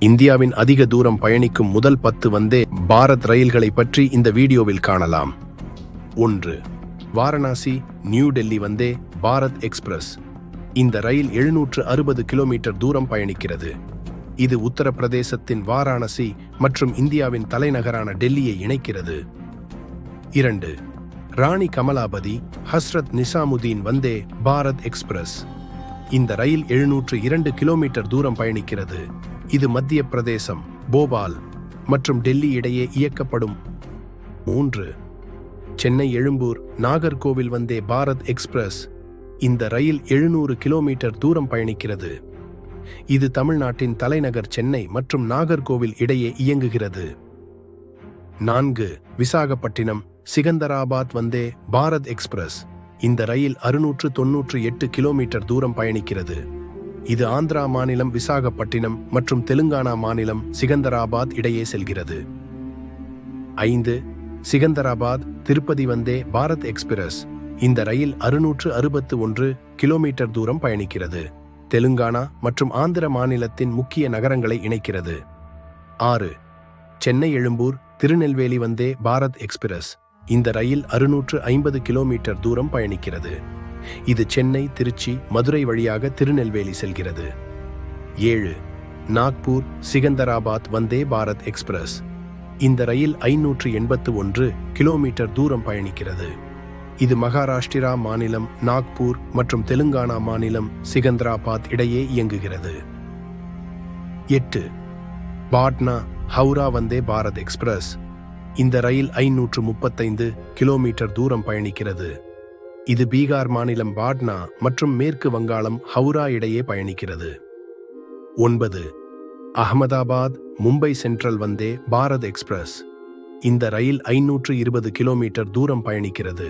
இந்தியாவின் அதிக தூரம் பயணிக்கும் முதல் 10 வந்தே பாரத் ரயில்களை பற்றி இந்த வீடியோவில் காணலாம். 1. Varanasi new Delhi Vande Bharat express. இந்த ரயில் 760 கிலோமீட்டர் தூரம் பயணிக்கிறது. இது உத்தரப்பிரதேசத்தின் வாராணசி மற்றும் இந்தியாவின் தலைநகரான டெல்லியை இணைக்கிறது. 2. ராணி கமலாபதி ஹஸ்ரத் நிசாமுதீன் வந்தே பாரத் எக்ஸ்பிரஸ். இந்த ரயில் 702 கிலோமீட்டர் தூரம் பயணிக்கிறது. இது மத்திய பிரதேசம், போபால் மற்றும் டெல்லி இடையே இயக்கப்படும். 3. சென்னை எழும்பூர் நாகர்கோவில் வந்தே பாரத் எக்ஸ்பிரஸ். இந்த ரயில் 700 கிலோமீட்டர் தூரம் பயணிக்கிறது. இது தமிழ்நாட்டின் தலைநகர் சென்னை மற்றும் நாகர்கோவில் இடையே இயங்குகிறது. 4. விசாகப்பட்டினம் சிகந்தராபாத் வந்தே பாரத் எக்ஸ்பிரஸ். இந்த ரயில் 698 கிலோமீட்டர் தூரம் பயணிக்கிறது. இது ஆந்திரா மாநிலம் விசாகப்பட்டினம் மற்றும் தெலுங்கானா மாநிலம் சிகந்தராபாத் இடையே செல்கிறது. 5. சிகந்தராபாத் திருப்பதி வந்தே பாரத் எக்ஸ்பிரஸ். இந்த ரயில் 661 கிலோமீட்டர் தூரம் பயணிக்கிறது. தெலுங்கானா மற்றும் ஆந்திர மாநிலத்தின் முக்கிய நகரங்களை இணைக்கிறது. 6. சென்னை எழும்பூர் திருநெல்வேலி வந்தே பாரத் எக்ஸ்பிரஸ். இந்த ரயில் 650 கிலோமீட்டர் தூரம் பயணிக்கிறது. இது சென்னை, திருச்சி, மதுரை வழியாக திருநெல்வேலி செல்கிறது. 7. நாக்பூர் சிகந்தராபாத் வந்தே பாரத் எக்ஸ்பிரஸ். இந்த ரயில் 581 கிலோமீட்டர் தூரம் பயணிக்கிறது. இது மகாராஷ்டிரா மாநிலம் நாக்பூர் மற்றும் தெலுங்கானா மாநிலம் சிகந்தராபாத் இடையே இயங்குகிறது. 8. பாட்னா ஹவுரா வந்தே பாரத் எக்ஸ்பிரஸ். இந்த ரயில் 535 கிலோமீட்டர் தூரம் பயணிக்கிறது. இது பீகார் மாநிலம் பாட்னா மற்றும் மேற்கு வங்காளம் ஹவுரா இடையே பயணிக்கிறது. 9. Ahmedabad Mumbai central Vande Bharat express. இந்த ரயில் 520 கிலோமீட்டர் தூரம் பயணிக்கிறது.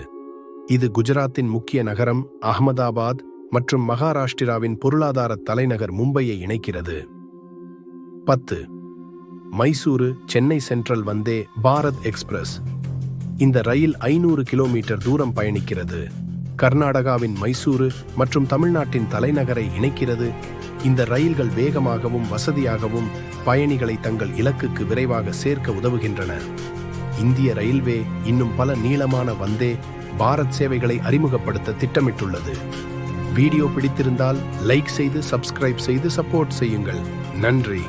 இது குஜராத்தின் முக்கிய நகரம் அகமதாபாத் மற்றும் மகாராஷ்டிராவின் பொருளாதார தலைநகர் மும்பையை இணைக்கிறது. 10. Mysuru Chennai central Vande Bharat express. இந்த ரயில் 500 கிலோமீட்டர் தூரம் பயணிக்கிறது. கர்நாடகாவின் மைசூரு மற்றும் தமிழ்நாட்டின் தலைநகரை இணைக்கிறது. இந்த ரயில்கள் வேகமாகவும் வசதியாகவும் பயணிகளை தங்கள் இலக்குக்கு விரைவாக சேர்க்க உதவுகின்றன. இந்திய ரயில்வே இன்னும் பல நீளமான வந்தே பாரத் சேவைகளை அறிமுகப்படுத்த திட்டமிட்டுள்ளது. வீடியோ பிடித்திருந்தால் லைக் செய்து சப்ஸ்கிரைப் செய்து சப்போர்ட் செய்யுங்கள். நன்றி.